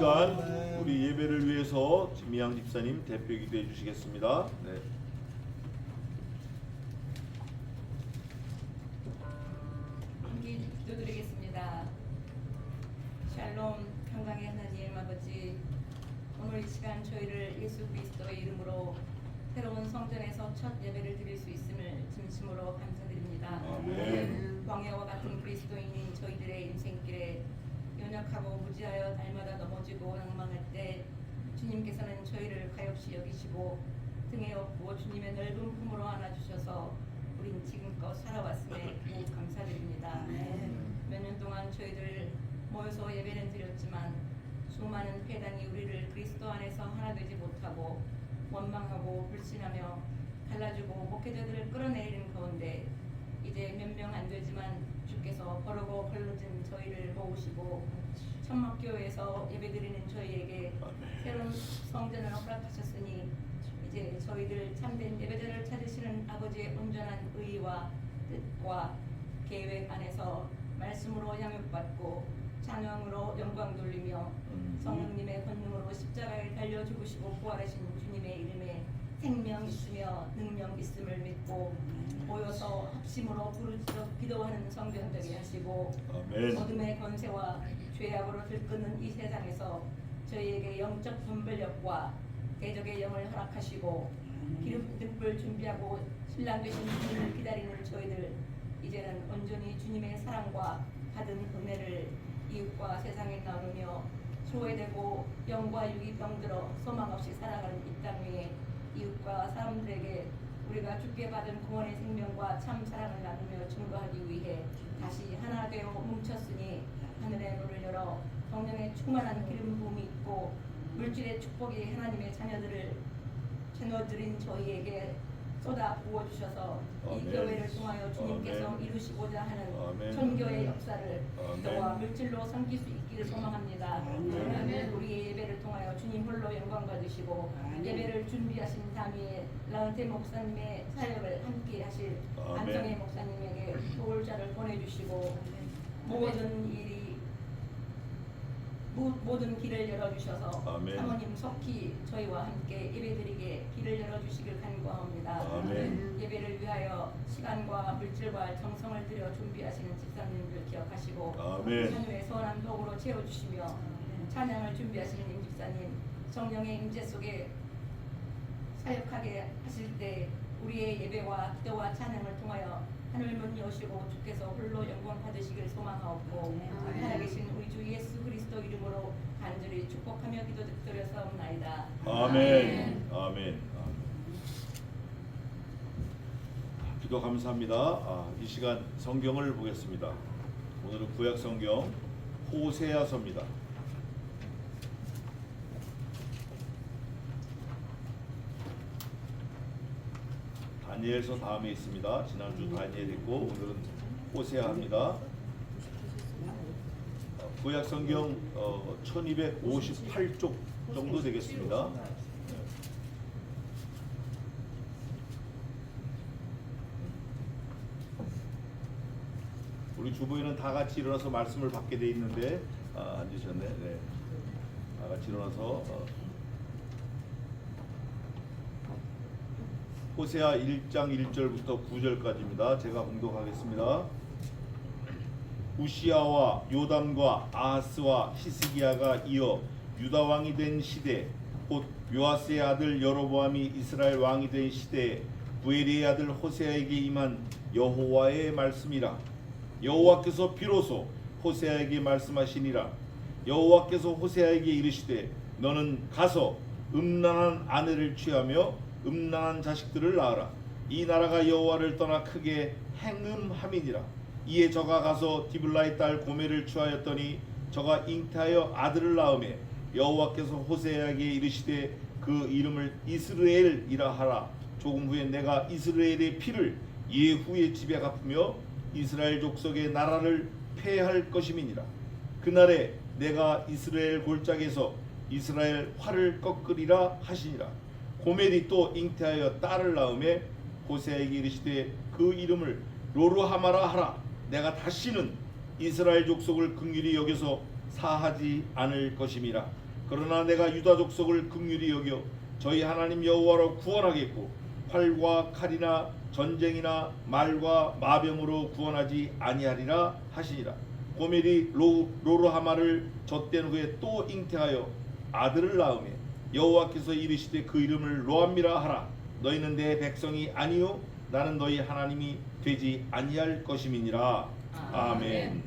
시간 우리 예배를 위해서 진미양 집사님 대표 기도해 주시겠습니다. 네. 함께 기도드리겠습니다. 샬롬 평강의 하나님 아버지, 오늘 이 시간 저희를 예수 그리스도의 이름으로 새로운 성전에서 첫 예배를 드릴 수 있음을 진심으로 감사드립니다. 아멘. 광야와 같은 그리스도인인 저희들의 인생길에 연약하고 무지하여 날마다 넘어지고 낭망할 때 주님께서는 저희를 가엾이 여기시고 등에 업고 주님의 넓은 품으로 안아주셔서 우린 지금껏 살아왔음에 더욱 감사드립니다. 몇 년 동안 저희들 모여서 예배는 드렸지만 수많은 회당이 우리를 그리스도 안에서 하나 되지 못하고 원망하고 불신하며 갈라주고 목회자들을 끌어내리는 가운데 이제 몇 명 안 되지만 주께서 거르고 걸러진 저희를 모으시고 천막교회에서 예배드리는 저희에게 새로운 성전을 허락하셨으니 이제 저희들 참된 예배자를 찾으시는 아버지의 온전한 의와 뜻과 계획 안에서 말씀으로 양육받고 찬양으로 영광 돌리며 성령님의 권능으로 십자가에 달려 죽으시고 부활하신 주님의 이름에 생명 있으며 능력 있음을 믿고 모여서 합심으로 부르짖어 기도하는 성전 되게 하시고 아멘. 어둠의 권세와 죄악으로 들끓는 이 세상에서 저희에게 영적 분별력과 대적의 영을 허락하시고 기름 등불 준비하고 신랑 되신 주님을 기다리는 저희들 이제는 온전히 주님의 사랑과 받은 은혜를 이웃과 세상에 나누며 소외되고 영과 육이 병들어 소망 없이 살아가는 이 땅 위에 이웃과 사람들에게 우리가 주께 받은 구원의 생명과 참 사랑을 나누며 증거하기 위해 다시 하나 되어 뭉쳤으니 하늘의 문을 열어 성령의 충만한 기름 부음이 있고 물질의 축복이 하나님의 자녀들을 채워드린 저희에게 쏟아 부어주셔서 이 교회를 통하여 주님께서 이루시고자 하는 천교의 역사를 기도와 물질로 섬길 수 있기를 소망합니다. 우리의 예배를 통하여 주님 홀로 영광 받으시고 예배를 준비하신 담임의 라운테 목사님의 사역을 함께 하실 안성의 목사님에게 도울자를 보내주시고 모든 길을 열어주셔서 사모님 속히 저희와 함께 예배드리게 길을 열어주시길 간구합니다. 예배를 위하여 시간과 물질과 정성을 들여 준비하시는 집사님들 기억하시고 찬유의 선한 도구로 채워주시며 찬양을 준비하시는 임 집사님 성령의 임재 속에 사역하게 하실 때 우리의 예배와 기도와 찬양을 통하여 하늘문 여시고 주께서 홀로 영광 받으시길 소망하옵고 살아계신 우리 주 예수 그리스도 이름으로 간절히 축복하며 기도드려서옵나이다. 아멘. 아멘. 기도 감사합니다. 이 시간 성경을 보겠습니다. 오늘은 구약 성경 호세아서입니다. 다니엘서 다음에 있습니다. 지난주 다니엘 있고 오늘은 호세아입니다. 구약 성경 1258쪽 정도 되겠습니다. 우리 주부인은 다 같이 일어나서 말씀을 받게 돼 있는데 앉으셨네. 네. 다 같이 일어나서 호세아 1장 1절부터 9절까지입니다. 제가 봉독하겠습니다. 우시야와 요담과 아하스와 히스기야가 이어 유다 왕이 된 시대, 곧 요아스의 아들 여로보암이 이스라엘 왕이 된 시대에 부엘리의 아들 호세아에게 임한 여호와의 말씀이라. 여호와께서 비로소 호세아에게 말씀하시니라. 여호와께서 호세아에게 이르시되 너는 가서 음란한 아내를 취하며 음란한 자식들을 낳으라. 이 나라가 여호와를 떠나 크게 행음함이니라. 이에 저가 가서 디블라의 딸 고멜을 취하였더니 저가 잉태하여 아들을 낳음에 여호와께서 호세아에게 이르시되 그 이름을 이스라엘이라 하라. 조금 후에 내가 이스라엘의 피를 예후의 집에 갚으며 이스라엘 족속의 나라를 폐할 것임이니라. 그날에 내가 이스라엘 골짜기에서 이스라엘 활을 꺾으리라 하시니라. 고멜이 또 잉태하여 딸을 낳음에 호세아에게 이르시되 그 이름을 로르하마라 하라. 내가 다시는 이스라엘 족속을 긍휼히 여겨서 사하지 않을 것임이라. 그러나 내가 유다 족속을 긍휼히 여겨 저희 하나님 여호와로 구원하겠고 활과 칼이나 전쟁이나 말과 마병으로 구원하지 아니하리라 하시니라. 고멜이 로르하마를 젖된 후에 또 잉태하여 아들을 낳으며 여호와께서 이르시되 그 이름을 로암미라 하라. 너희는 내 백성이 아니요 나는 너희 하나님이 되지 아니할 것임이니라. 아멘.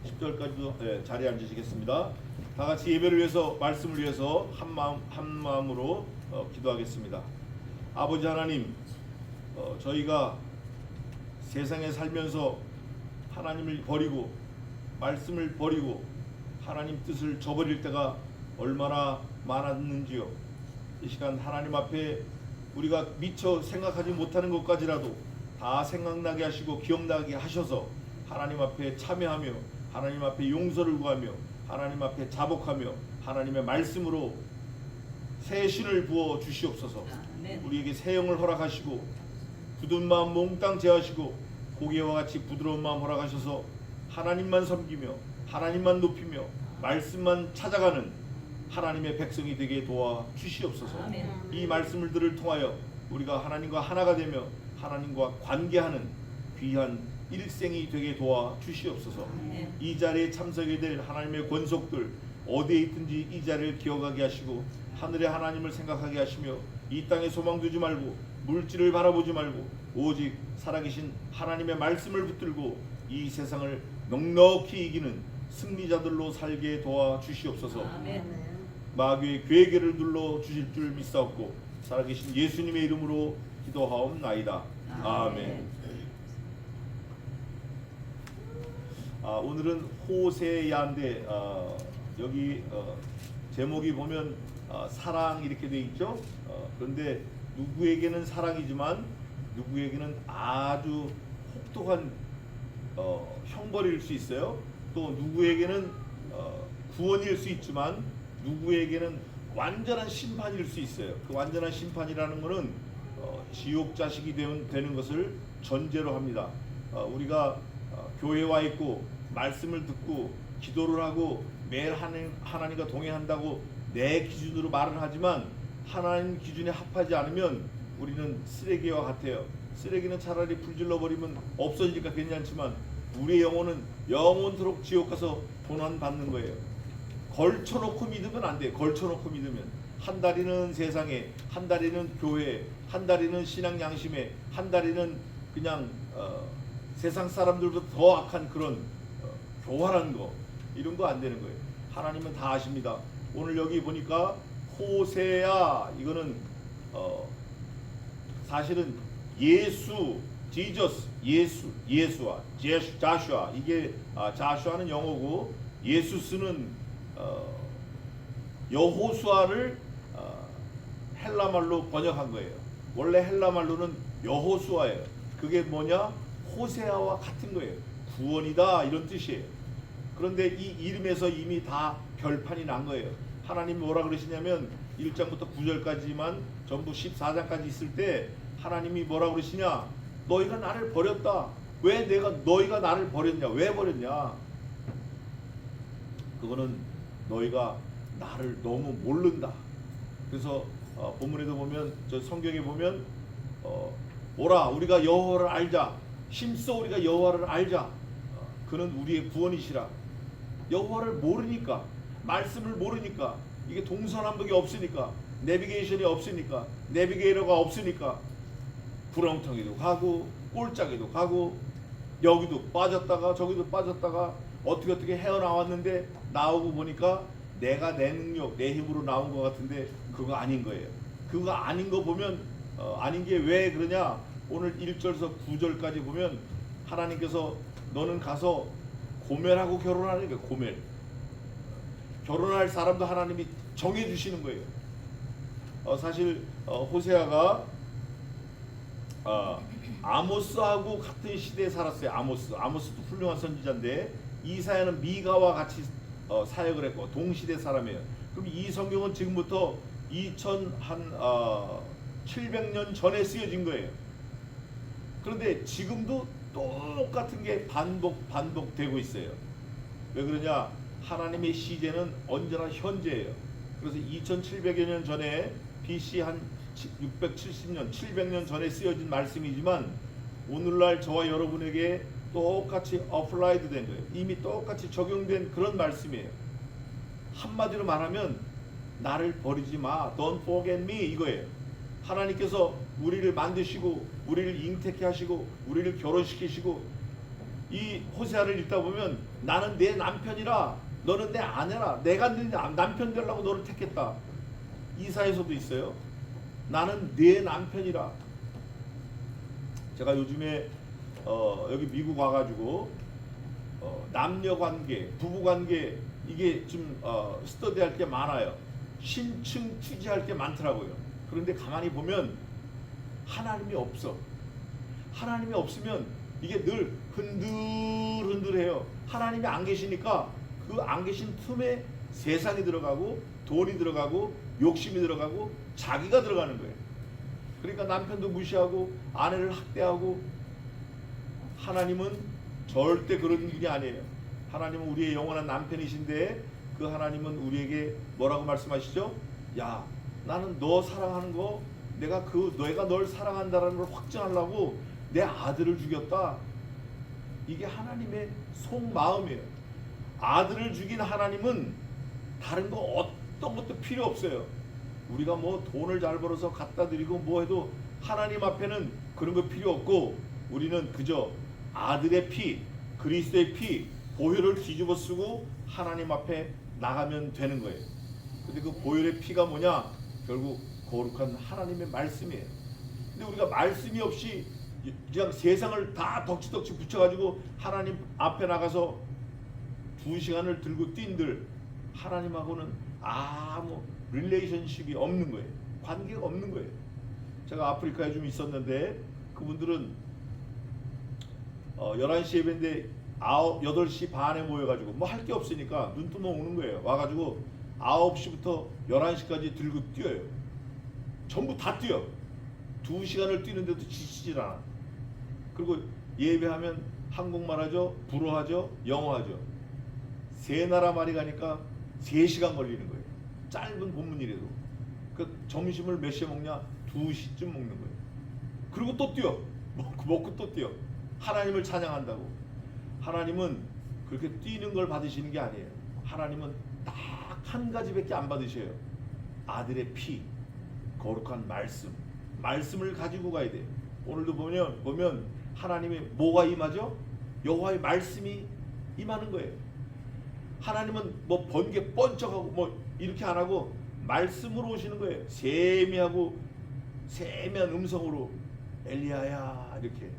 10절까지도 자리에 앉으시겠습니다. 다 같이 예배를 위해서, 말씀을 위해서 한 마음으로 기도하겠습니다. 아버지 하나님, 저희가 세상에 살면서 하나님을 버리고 말씀을 버리고 하나님 뜻을 저버릴 때가 얼마나 많았는지요. 이 시간 하나님 앞에 우리가 미처 생각하지 못하는 것까지라도 다 생각나게 하시고 기억나게 하셔서 하나님 앞에 참여하며 하나님 앞에 용서를 구하며 하나님 앞에 자복하며 하나님의 말씀으로 새 신을 부어 주시옵소서. 우리에게 새 영을 허락하시고 굳은 마음 몽땅 제하시고 고개와 같이 부드러운 마음 허락하셔서 하나님만 섬기며 하나님만 높이며 말씀만 찾아가는 하나님의 백성이 되게 도와 주시옵소서. 이 말씀을 통하여 우리가 하나님과 하나가 되며 하나님과 관계하는 귀한 일생이 되게 도와 주시옵소서. 이 자리에 참석이 될 하나님의 권속들 어디에 있든지 이 자리를 기억하게 하시고 하늘의 하나님을 생각하게 하시며 이 땅에 소망 두지 말고 물질을 바라보지 말고 오직 살아계신 하나님의 말씀을 붙들고 이 세상을 넉넉히 이기는 승리자들로 살게 도와 주시옵소서. 마귀의 괴계를 눌러 주실 줄 믿사옵고 살아계신 예수님의 이름으로 기도하옵나이다. 아멘. 오늘은 호세야인데 여기 제목이 보면 사랑 이렇게 돼 있죠. 그런데 누구에게는 사랑이지만 누구에게는 아주 혹독한 형벌일 수 있어요. 또 누구에게는 구원일 수 있지만 누구에게는 완전한 심판일 수 있어요. 그 완전한 심판이라는 것은 지옥 자식이 되는 것을 전제로 합니다. 우리가 교회에 와 있고 말씀을 듣고 기도를 하고 매일 하나님과 동행한다고 내 기준으로 말을 하지만 하나님 기준에 합하지 않으면 우리는 쓰레기와 같아요. 쓰레기는 차라리 불질러 버리면 없어지니까 괜찮지만 우리의 영혼은 영원토록 지옥 가서 고난 받는 거예요. 걸쳐놓고 믿으면 안 돼요. 걸쳐놓고 믿으면 한 다리는 세상에, 한 다리는 교회에, 한 다리는 신앙 양심에, 한 다리는 그냥 세상 사람들보다 더 악한 그런 교활한 거, 이런 거 안 되는 거예요. 하나님은 다 아십니다. 오늘 여기 보니까 호세야, 이거는 사실은 예수, 지저스, 예수와 자슈아, 이게 자슈아는 영어고 예수스는 여호수아를 헬라말로 번역한 거예요. 원래 헬라말로는 여호수아예요. 그게 뭐냐? 호세아와 같은 거예요. 구원이다 이런 뜻이에요. 그런데 이 이름에서 이미 다 결판이 난 거예요. 하나님이 뭐라 그러시냐면 1장부터 9절까지만 전부 14장까지 있을 때 하나님이 뭐라 그러시냐? 너희가 나를 버렸다. 왜 너희가 나를 버렸냐? 왜 버렸냐? 그거는 너희가 나를 너무 모른다. 그래서 본문에도 보면, 저 성경에 보면 오라 우리가 여호와를 알자. 힘써 우리가 여호와를 알자. 그는 우리의 구원이시라. 여호와를 모르니까, 말씀을 모르니까, 이게 동서남북이 없으니까, 내비게이션이 없으니까, 내비게이터가 없으니까 구렁텅이도 가고 꼴짝에도 가고 여기도 빠졌다가 저기도 빠졌다가 어떻게 헤어나왔는데 나오고 보니까 내가 내 능력, 내 힘으로 나온 것 같은데 그거 아닌 거예요. 그거 아닌 거 보면 아닌 게 왜 그러냐? 오늘 1절에서 9절까지 보면 하나님께서 너는 가서 고멜하고 결혼하는 거예요. 고멜. 결혼할 사람도 하나님이 정해 주시는 거예요. 사실 호세아가 아모스하고 같은 시대에 살았어요. 아모스도 훌륭한 선지자인데 이사야는 미가와 같이 사역을 했고 동시대 사람이에요. 그럼 이 성경은 지금부터 2700년 전에 쓰여진 거예요. 그런데 지금도 똑같은 게 반복되고 있어요. 왜 그러냐? 하나님의 시제는 언제나 현재예요. 그래서 2700여 년 전에 BC 한 670년, 700년 전에 쓰여진 말씀이지만 오늘날 저와 여러분에게 똑같이 어플라이드 된 거예요. 이미 똑같이 적용된 그런 말씀이에요. 한마디로 말하면 나를 버리지 마, don't forget me 이거예요. 하나님께서 우리를 만드시고 우리를 잉태케 하시고 우리를 결혼시키시고 이 호세아를 읽다 보면 나는 내 남편이라 너는 내 아내라, 내가 네 남편 되려고 너를 택했다. 이사에서도 있어요. 나는 내 남편이라. 제가 요즘에 여기 미국 와가지고 남녀관계, 부부관계 이게 좀 스터디할 게 많아요. 심층 취재할 게 많더라고요. 그런데 가만히 보면 하나님이 없어. 하나님이 없으면 이게 늘 흔들흔들해요. 하나님이 안 계시니까 그 안 계신 틈에 세상이 들어가고 돈이 들어가고 욕심이 들어가고 자기가 들어가는 거예요. 그러니까 남편도 무시하고 아내를 학대하고. 하나님은 절대 그런 분이 아니에요. 하나님은 우리의 영원한 남편이신데 그 하나님은 우리에게 뭐라고 말씀하시죠? 야, 나는 너 사랑하는 거 내가 널 사랑한다라는 걸 확증하려고 내 아들을 죽였다. 이게 하나님의 속마음이에요. 아들을 죽인 하나님은 다른 거 어떤 것도 필요 없어요. 우리가 뭐 돈을 잘 벌어서 갖다 드리고 뭐 해도 하나님 앞에는 그런 거 필요 없고 우리는 그저 아들의 피, 그리스도의 피, 보혈을 뒤집어 쓰고 하나님 앞에 나가면 되는 거예요. 근데 그 보혈의 피가 뭐냐? 결국 거룩한 하나님의 말씀이에요. 근데 우리가 말씀이 없이 그냥 세상을 다 덕지덕지 붙여가지고 하나님 앞에 나가서 2시간을 들고 뛴들 하나님하고는 아무 릴레이션십이 없는 거예요. 관계가 없는 거예요. 제가 아프리카에 좀 있었는데 그분들은 11시 예배인데 8시 반에 모여가지고 뭐 할 게 없으니까 눈뜨면 오는 거예요. 와가지고 9시부터 11시까지 들고 뛰어요. 전부 다 뛰어. 2시간을 뛰는데도 지치질 않아. 그리고 예배하면 한국말 하죠, 불어 하죠, 영어 하죠. 세 나라 말이 가니까 3시간 걸리는 거예요. 짧은 본문이라도. 그 점심을 몇 시에 먹냐? 2시쯤 먹는 거예요. 그리고 또 뛰어. 먹고 또 뛰어. 하나님을 찬양한다고. 하나님은 그렇게 뛰는 걸 받으시는 게 아니에요. 하나님은 딱 한 가지밖에 안 받으셔요. 아들의 피, 거룩한 말씀. 말씀을 가지고 가야 돼요. 오늘도 보면 하나님의 뭐가 임하죠? 여호와의 말씀이 임하는 거예요. 하나님은 뭐 번개 번쩍하고 뭐 이렇게 안 하고 말씀으로 오시는 거예요. 세미한 음성으로 엘리야야 이렇게.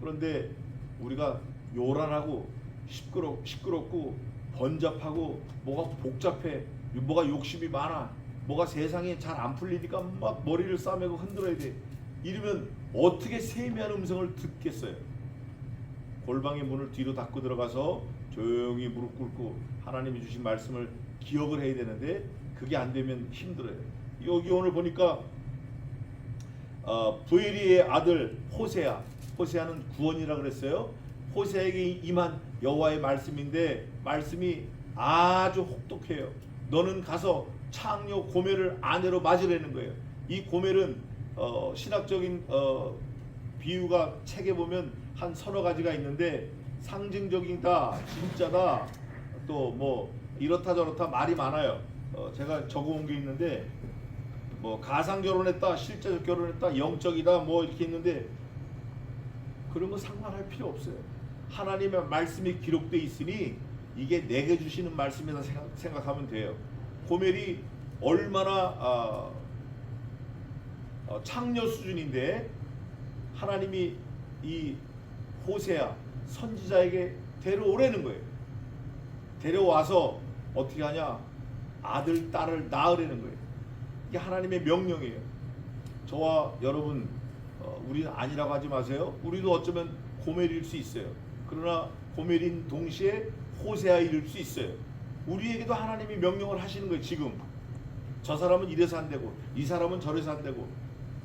그런데 우리가 요란하고 시끄럽고 번잡하고 뭐가 복잡해, 뭐가 욕심이 많아, 뭐가 세상에 잘 안 풀리니까 막 머리를 싸매고 흔들어야 돼. 이러면 어떻게 세미한 음성을 듣겠어요? 골방의 문을 뒤로 닫고 들어가서 조용히 무릎 꿇고 하나님이 주신 말씀을 기억을 해야 되는데 그게 안 되면 힘들어요. 여기 오늘 보니까 부엘리의 아들 호세아는 구원이라 그랬어요. 호세아에게 임한 여호와의 말씀인데 말씀이 아주 혹독해요. 너는 가서 창녀 고멜을 아내로 맞으라는 거예요. 이 고멜은 신학적인 비유가 책에 보면 한 서너 가지가 있는데 상징적이다, 진짜다, 또 뭐 이렇다 저렇다 말이 많아요. 제가 적어온 게 있는데 뭐 가상 결혼했다, 실제적 결혼했다, 영적이다 뭐 이렇게 있는데 그런 거 상관할 필요 없어요. 하나님의 말씀이 기록되어 있으니 이게 내게 주시는 말씀이다 생각하면 돼요. 고멜이 얼마나 창녀 수준인데 하나님이 이 호세아 선지자에게 데려오라는 거예요. 데려와서 어떻게 하냐? 아들, 딸을 낳으라는 거예요. 이게 하나님의 명령이에요. 저와 여러분, 우리는 아니라고 하지 마세요. 우리도 어쩌면 고멜일 수 있어요. 그러나 고멜인 동시에 호세아일 수 있어요. 우리에게도 하나님이 명령을 하시는 거예요. 지금 저 사람은 이래서 안 되고 이 사람은 저래서 안 되고.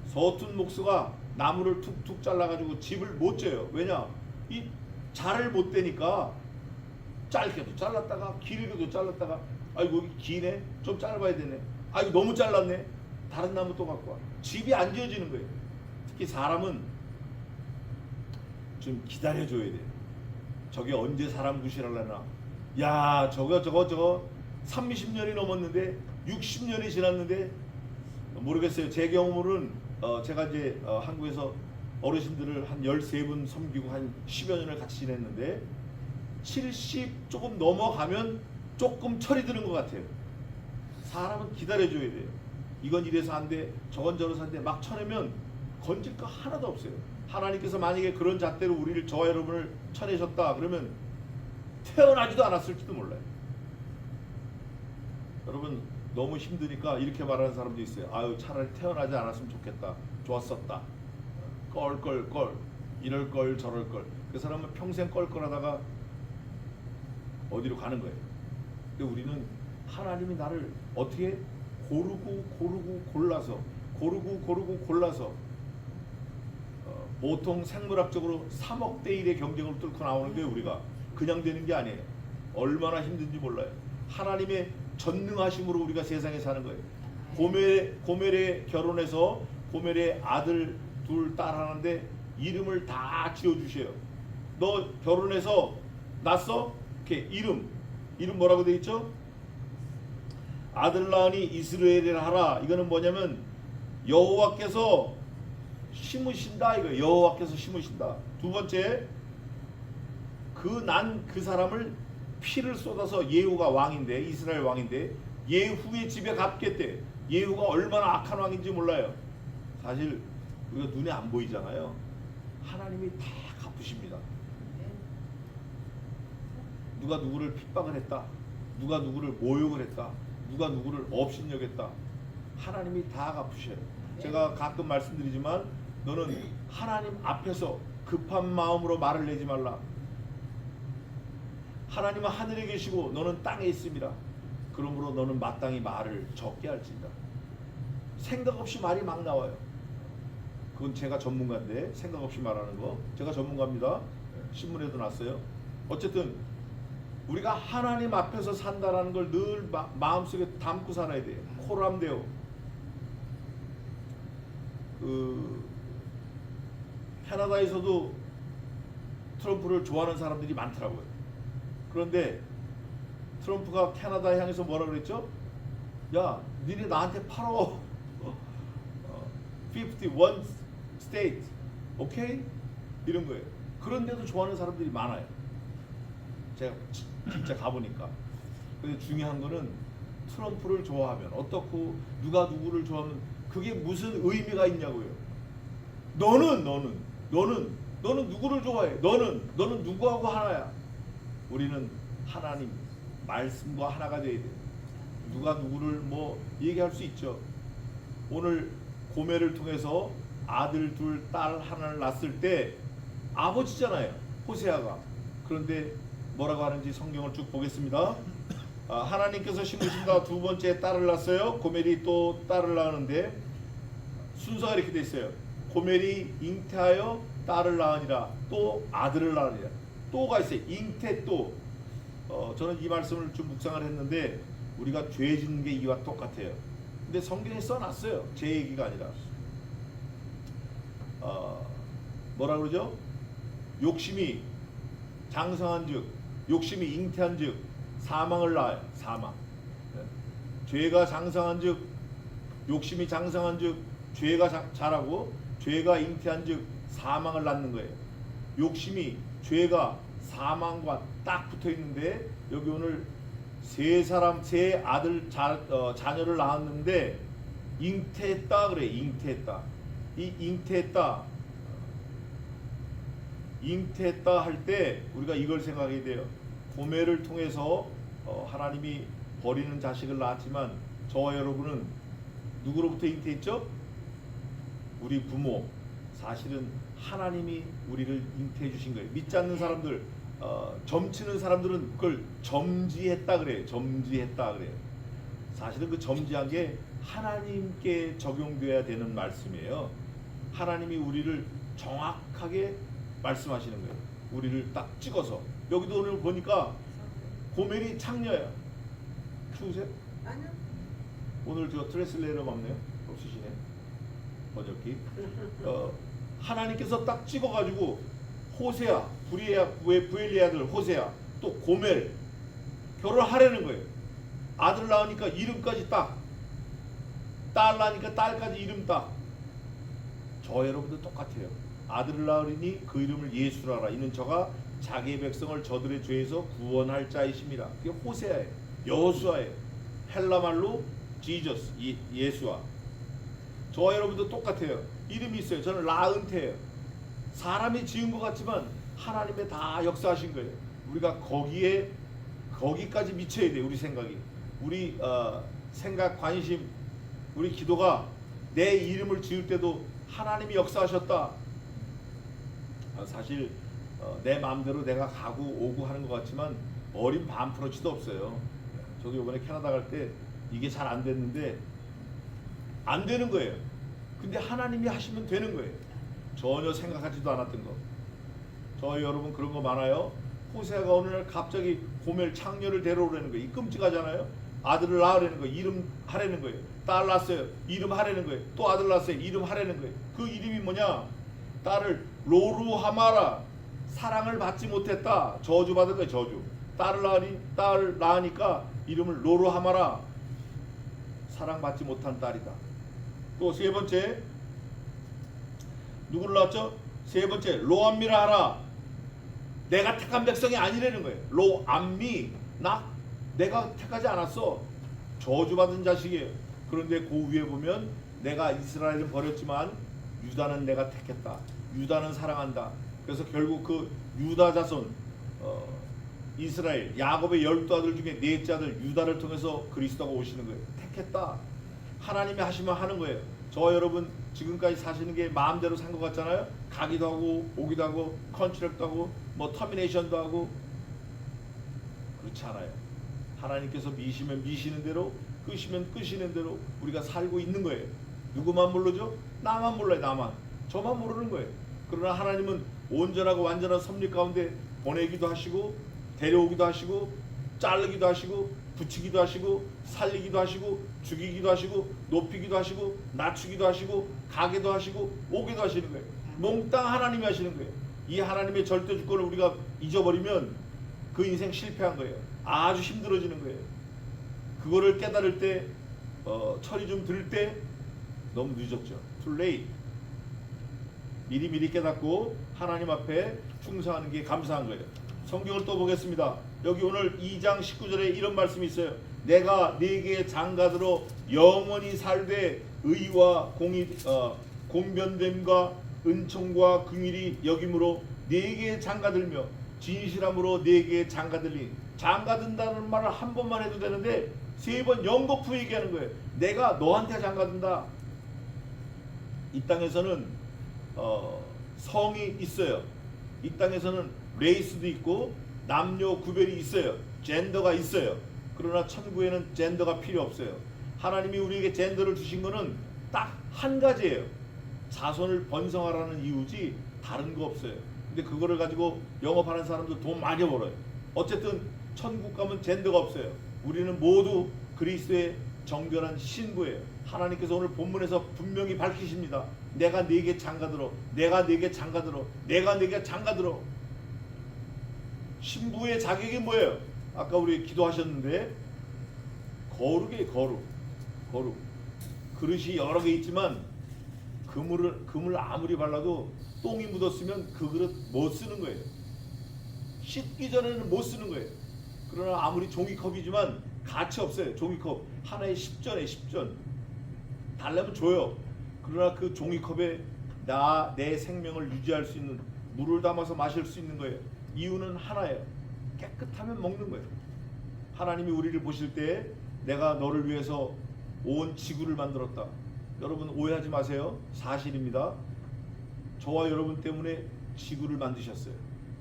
서툰 목수가 나무를 툭툭 잘라가지고 집을 못 져요. 왜냐? 이 잘을 못 대니까 짧게도 잘랐다가 길게도 잘랐다가 아이고 여기 기네 좀 짧아야 되네 아이고 너무 잘랐네 다른 나무 또 갖고 와 집이 안 지어지는 거예요. 특히 사람은 좀 기다려줘야 돼요. 저게 언제 사람 구실하려나. 야 저거 30년이 넘었는데 60년이 지났는데 모르겠어요. 제 경우는 제가 이제 한국에서 어르신들을 한 13분 섬기고 한 10여 년을 같이 지냈는데 70 조금 넘어가면 조금 철이 드는 것 같아요. 사람은 기다려줘야 돼요. 이건 이래서 안 돼, 저건 저래서 안 돼 막 쳐내면 건질 거 하나도 없어요. 하나님께서 만약에 그런 잣대로 우리를 저와 여러분을 쳐내셨다 그러면 태어나지도 않았을지도 몰라요. 여러분 너무 힘드니까 이렇게 말하는 사람도 있어요. 아유 차라리 태어나지 않았으면 좋겠다. 좋았었다. 껄껄껄 이럴 걸 저럴 걸. 그 사람은 평생 껄껄하다가 어디로 가는 거예요. 근데 우리는 하나님이 나를 어떻게 고르고 골라서 보통 생물학적으로 3억 대 1의 경쟁을 뚫고 나오는데 우리가 그냥 되는 게 아니에요. 얼마나 힘든지 몰라요. 하나님의 전능하심으로 우리가 세상에 사는 거예요. 고멜에 결혼해서 고멜의 아들 둘 딸 하는데 이름을 다 지어주셔요. 너 결혼해서 낳았어? 이렇게 이름 뭐라고 돼 있죠? 아들 낳으니 이스라엘이라 하라. 이거는 뭐냐면 여호와께서 심으신다 이거. 여호와께서 심으신다. 두 번째 그 사람을 피를 쏟아서 예후가 왕인데 이스라엘 왕인데 예후의 집에 갚겠대. 예후가 얼마나 악한 왕인지 몰라요. 사실 우리가 눈에 안 보이잖아요. 하나님이 다 갚으십니다. 누가 누구를 핍박을 했다. 누가 누구를 모욕을 했다. 누가 누구를 업신여겼다. 하나님이 다 갚으셔요. 제가 가끔 말씀드리지만 너는 하나님 앞에서 급한 마음으로 말을 내지 말라. 하나님은 하늘에 계시고 너는 땅에 있습니다. 그러므로 너는 마땅히 말을 적게 할지니라. 생각 없이 말이 막 나와요. 그건 제가 전문가인데 생각 없이 말하는 거 제가 전문가입니다. 신문에도 났어요. 어쨌든 우리가 하나님 앞에서 산다라는 걸 늘 마음속에 담고 살아야 돼요. 코람데오. 캐나다에서도 트럼프를 좋아하는 사람들이 많더라고요. 그런데 트럼프가 캐나다에 향해서 뭐라 그랬죠? 야, 니네 나한테 팔어. 51 state, 오케이? 이런 거예요. 그런데도 좋아하는 사람들이 많아요. 제가 진짜 가보니까. 근데 중요한 거는 트럼프를 좋아하면 어떻고 누가 누구를 좋아하면 그게 무슨 의미가 있냐고요. 너는 누구를 좋아해? 너는 누구하고 하나야? 우리는 하나님 말씀과 하나가 돼야 돼. 누가 누구를 뭐 얘기할 수 있죠. 오늘 고멜을 통해서 아들 둘, 딸 하나를 낳았을 때 아버지잖아요. 호세아가. 그런데 뭐라고 하는지 성경을 쭉 보겠습니다. 하나님께서 심으신다. 두 번째 딸을 낳았어요. 고멜이 또 딸을 낳았는데 순서가 이렇게 돼 있어요. 고멜이 잉태하여 딸을 낳으니라. 또 아들을 낳으니라. 또가 있어요. 잉태 또. 저는 이 말씀을 좀 묵상을 했는데 우리가 죄 짓는 게 이와 똑같아요. 근데 성경에 써놨어요. 제 얘기가 아니라. 뭐라 그러죠? 욕심이 장성한즉, 욕심이 잉태한즉 사망을 낳아요. 사망. 죄가 장성한즉, 욕심이 장성한즉 죄가 자라고, 죄가 잉태한즉 사망을 낳는 거예요. 욕심이 죄가 사망과 딱 붙어 있는데 여기 오늘 세 아들 자녀를 낳았는데 잉태했다 그래. 잉태했다. 이 잉태했다 할 때 우리가 이걸 생각해야 돼요. 고멜을 통해서 하나님이 버리는 자식을 낳았지만 저와 여러분은 누구로부터 잉태했죠? 우리 부모. 사실은 하나님이 우리를 잉태해 주신 거예요. 믿지 않는 사람들, 점치는 사람들은 그걸 점지했다 그래요. 점지했다 그래요. 사실은 그 점지한 게 하나님께 적용돼야 되는 말씀이에요. 하나님이 우리를 정확하게 말씀하시는 거예요. 우리를 딱 찍어서. 여기도 오늘 보니까 고멜이 창녀야. 추우세요? 아니요. 오늘 저 트랜슬레이터 없네요. 없으시네. 번역기. 하나님께서 딱 찍어가지고 호세아, 부엘리의 아들 호세아, 또 고멜 결혼하려는 거예요. 아들 낳으니까 이름까지 딱, 딸 낳으니까 딸까지 이름 딱. 저 여러분도 똑같아요. 아들을 낳으리니 그 이름을 예수라라. 이는 저가 자기의 백성을 저들의 죄에서 구원할 자이십니다. 그게 호세아예요. 여호수아예요. 헬라 말로 지저스, 예수아. 저와 여러분도 똑같아요. 이름이 있어요. 저는 라은테예요. 사람이 지은 것 같지만 하나님의 다 역사하신 거예요. 우리가 거기까지 미쳐야 돼요. 우리 생각이. 우리 생각, 관심, 우리 기도가 내 이름을 지을 때도 하나님이 역사하셨다. 사실 내 마음대로 내가 가고 오고 하는 것 같지만 어린 반프로치도 없어요. 저도 이번에 캐나다 갈 때 이게 잘 안 됐는데 안 되는 거예요. 근데 하나님이 하시면 되는 거예요. 전혀 생각하지도 않았던 거. 저희 여러분 그런 거 많아요. 호세아가 어느 날 갑자기 고멜 창녀를 데려오라는 거예요. 이 끔찍하잖아요. 아들을 낳으라는 거예요. 이름 하라는 거예요. 딸 낳았어요. 이름 하라는 거예요. 또 아들 낳았어요. 이름 하라는 거예요. 그 이름이 뭐냐? 딸을 로루하마라, 사랑을 받지 못했다. 저주받은 거예요. 저주. 딸을 낳으니까 이름을 로루하마라, 사랑받지 못한 딸이다. 또 세 번째, 누구를 낳았죠? 세 번째, 로암미라 하라. 내가 택한 백성이 아니라는 거예요. 로암미, 내가 택하지 않았어. 저주받은 자식이에요. 그런데 그 위에 보면 내가 이스라엘을 버렸지만 유다는 내가 택했다. 유다는 사랑한다. 그래서 결국 그 유다 자손, 이스라엘, 야곱의 12아들 중에 넷째 아들 유다를 통해서 그리스도가 오시는 거예요. 택했다. 하나님이 하시면 하는 거예요. 저 여러분 지금까지 사시는 게 마음대로 산 것 같잖아요. 가기도 하고 오기도 하고 컨트랙도 하고 뭐 터미네이션도 하고. 그렇지 않아요. 하나님께서 미시면 미시는 대로, 끄시면 끄시는 대로 우리가 살고 있는 거예요. 누구만 모르죠? 나만 몰라요. 나만. 저만 모르는 거예요. 그러나 하나님은 온전하고 완전한 섭리 가운데 보내기도 하시고 데려오기도 하시고 자르기도 하시고 붙이기도 하시고 살리기도 하시고 죽이기도 하시고 높이기도 하시고 낮추기도 하시고 가기도 하시고 오기도 하시는 거예요. 몽땅 하나님이 하시는 거예요. 이 하나님의 절대 주권을 우리가 잊어버리면 그 인생 실패한 거예요. 아주 힘들어지는 거예요. 그거를 깨달을 때 철이 좀 들 때 너무 늦었죠. Too late. 미리 깨닫고 하나님 앞에 충성하는 게 감사한 거예요. 성경을 또 보겠습니다. 여기 오늘 2장 19절에 이런 말씀이 있어요. 내가 네게 장가들어 영원히 살되 의와 공변됨과 은총과 긍휼이 여김으로 네게 장가들며 진실함으로 네게 장가들리. 장가든다는 말을 한 번만 해도 되는데 세 번 연거푸 얘기하는 거예요. 내가 너한테 장가든다. 이 땅에서는 성이 있어요. 이 땅에서는 레이스도 있고 남녀 구별이 있어요. 젠더가 있어요. 그러나 천국에는 젠더가 필요 없어요. 하나님이 우리에게 젠더를 주신 거는 딱 한 가지예요. 자손을 번성하라는 이유지 다른 거 없어요. 근데 그거를 가지고 영업하는 사람도 돈 많이 벌어요. 어쨌든 천국 가면 젠더가 없어요. 우리는 모두 그리스도의 정결한 신부예요. 하나님께서 오늘 본문에서 분명히 밝히십니다. 내가 네게 장가들어, 내가 네게 장가들어, 내가 네게 장가들어. 신부의 자격이 뭐예요? 아까 우리 기도하셨는데 거룩이에요. 거룩. 그릇이 여러 개 있지만 금을 아무리 발라도 똥이 묻었으면 그 그릇 못 쓰는 거예요. 씻기 전에는 못 쓰는 거예요. 그러나 아무리 종이컵이지만 가치 없어요. 종이컵 하나에 10전에 달라면 줘요. 그러나 그 종이컵에 내 생명을 유지할 수 있는 물을 담아서 마실 수 있는 거예요. 이유는 하나예요. 깨끗하면 먹는 거예요. 하나님이 우리를 보실 때 내가 너를 위해서 온 지구를 만들었다. 여러분 오해하지 마세요. 사실입니다. 저와 여러분 때문에 지구를 만드셨어요.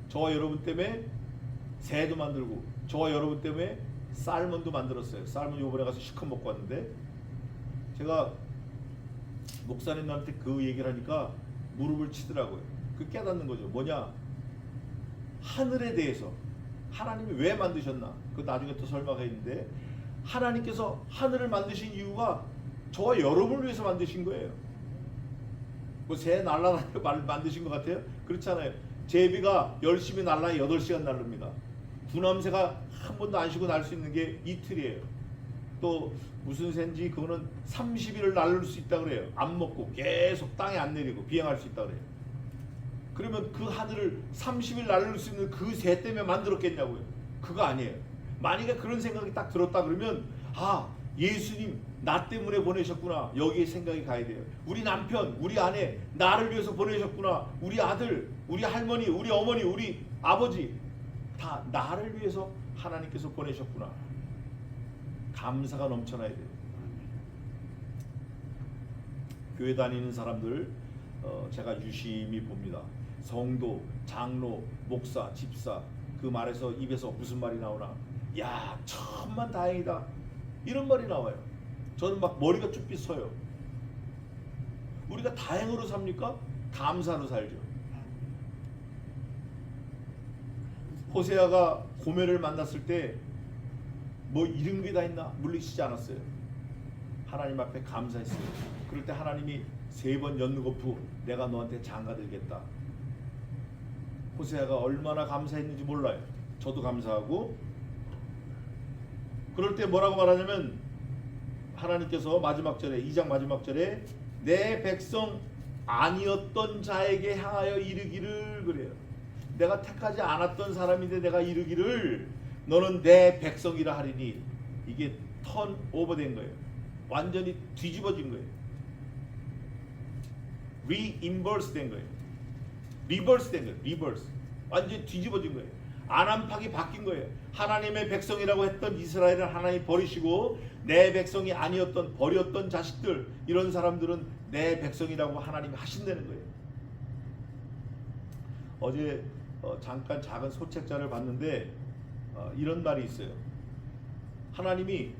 저와 여러분 때문에 새도 만들고 저와 여러분 때문에 살몬도 만들었어요. 살몬 이번에 가서 실컷 먹고 왔는데 제가 목사님한테 그 얘기를 하니까 무릎을 치더라고요. 그 깨닫는 거죠. 뭐냐? 하늘에 대해서 하나님이 왜 만드셨나? 그 나중에 또 설명해 있는데 하나님께서 하늘을 만드신 이유가 저와 여러분을 위해서 만드신 거예요. 뭐 새 날아다니고 만드신 것 같아요? 그렇잖아요. 제비가 열심히 날아야 8시간 날릅니다. 두남새가 한 번도 안 쉬고 날 수 있는 게 이틀이에요. 또 무슨 새인지 그거는 30일을 날릴 수 있다 그래요. 안 먹고 계속 땅에 안 내리고 비행할 수 있다 그래요. 그러면 그 하늘을 30일 날릴 수 있는 그 새 때문에 만들었겠냐고요. 그거 아니에요. 만약에 그런 생각이 딱 들었다 그러면 아, 예수님 나 때문에 보내셨구나. 여기에 생각이 가야 돼요. 우리 남편, 우리 아내 나를 위해서 보내셨구나. 우리 아들, 우리 할머니, 우리 어머니, 우리 아버지 다 나를 위해서 하나님께서 보내셨구나. 감사가 넘쳐나야 돼요. 교회 다니는 사람들 제가 유심히 봅니다. 성도, 장로, 목사, 집사 그 말에서 입에서 무슨 말이 나오나? 야, 천만 다행이다. 이런 말이 나와요. 저는 막 머리가 쭈삣 서요. 우리가 다행으로 삽니까? 감사로 살죠. 호세아가 고멜을 만났을 때 뭐 이런 게 다 있나 물리치지 않았어요. 하나님 앞에 감사했어요. 그럴 때 하나님이 3번 연느거푸 내가 너한테 장가들겠다. 호세아가 얼마나 감사했는지 몰라요. 저도 감사하고. 그럴 때 뭐라고 말하냐면 하나님께서 마지막 절에 2장 마지막 절에 내 백성 아니었던 자에게 향하여 이르기를 그래요. 내가 택하지 않았던 사람인데 내가 이르기를 너는 내 백성이라 하리니 이게 턴 오버된 거예요. 완전히 뒤집어진 거예요. 리인버스 된 거예요. 리버스 된 거예요. 리버스. 완전히 뒤집어진 거예요. 안암팍이 바뀐 거예요. 하나님의 백성이라고 했던 이스라엘을 하나님이 버리시고 내 백성이 아니었던 버렸던 자식들 이런 사람들은 내 백성이라고 하나님이 하신다는 거예요. 어제 잠깐 작은 소책자를 봤는데 이런 말이 있어요. 하나님이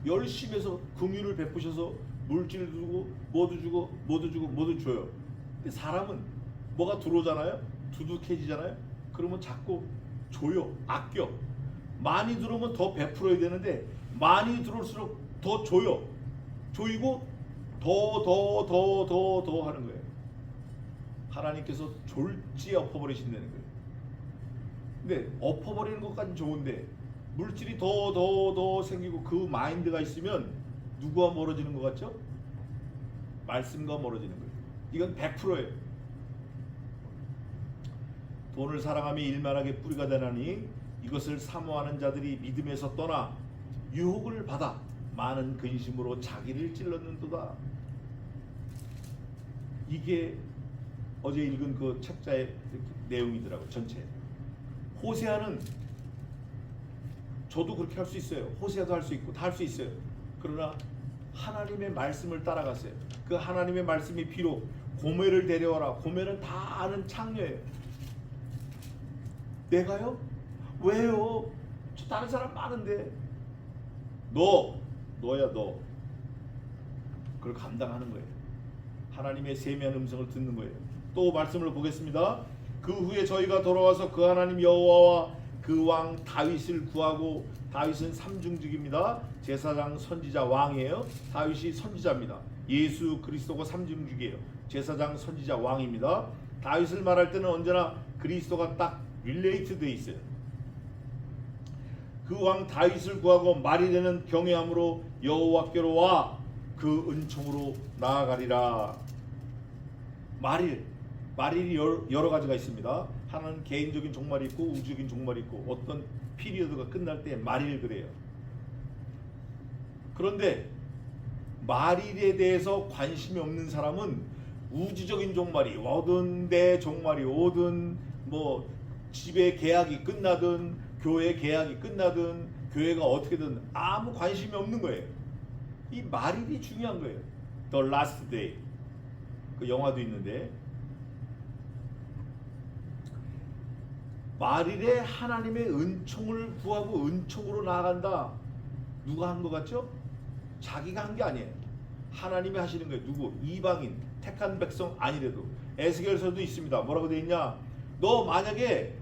열심히 해서 긍휼을 베푸셔서 물질을 주고 모두 줘요. 근데 사람은 뭐가 들어오잖아요. 두둑해지잖아요. 그러면 자꾸 줘요. 아껴. 많이 들어오면 더 베풀어야 되는데 많이 들어올수록 더 줘요. 조이고 더 하는 거예요. 하나님께서 졸지에 엎어버리신다는 거예요. 근데 엎어버리는 것까지는 좋은데 물질이 더 생기고 그 마인드가 있으면 누구와 멀어지는 것 같죠? 말씀과 멀어지는 거예요. 이건 100%예요. 돈을 사랑함이 일만하게 뿌리가 되나니 이것을 사모하는 자들이 믿음에서 떠나 유혹을 받아 많은 근심으로 자기를 찔렀는도다. 이게 어제 읽은 그 책자의 내용이더라고요. 전체. 호세아는 저도 그렇게 할 수 있어요. 호세아도 할 수 있고 다 할 수 있어요. 그러나 하나님의 말씀을 따라갔어요. 그 하나님의 말씀이 비록 고멜을 데려와라. 고멜은 다 아는 창녀예요. 내가요? 왜요? 저 다른 사람 많은데. 너야 너. 그걸 감당하는 거예요. 하나님의 세미한 음성을 듣는 거예요. 또 말씀을 보겠습니다. 그 후에 저희가 돌아와서 그 하나님 여호와와 그 왕 다윗을 구하고 다윗은 삼중직입니다. 제사장, 선지자, 왕이에요. 다윗이 선지자입니다. 예수 그리스도가 삼중직이에요. 제사장, 선지자, 왕입니다. 다윗을 말할 때는 언제나 그리스도가 딱 릴레이트 돼 있어요. 그 왕 다윗을 구하고 말이 되는 경외함으로 여호와께로 와 그 은총으로 나아가리라. 말일이 여러 가지가 있습니다. 하나는 개인적인 종말이 있고 우주적인 종말이 있고 어떤 피리어드가 끝날 때 말일 그래요. 그런데 말일에 대해서 관심이 없는 사람은 우주적인 종말이 오든 내 종말이 오든 뭐 집의 계약이 끝나든 교회 계약이 끝나든 교회가 어떻게든 아무 관심이 없는 거예요. 이 말일이 중요한 거예요. The Last Day. 그 영화도 있는데 말일에 하나님의 은총을 구하고 은총으로 나아간다. 누가 한 것 같죠? 자기가 한 게 아니에요. 하나님이 하시는 거예요. 누구? 이방인, 택한 백성 아니래도. 에스겔서도 있습니다. 뭐라고 돼 있냐? 너 만약에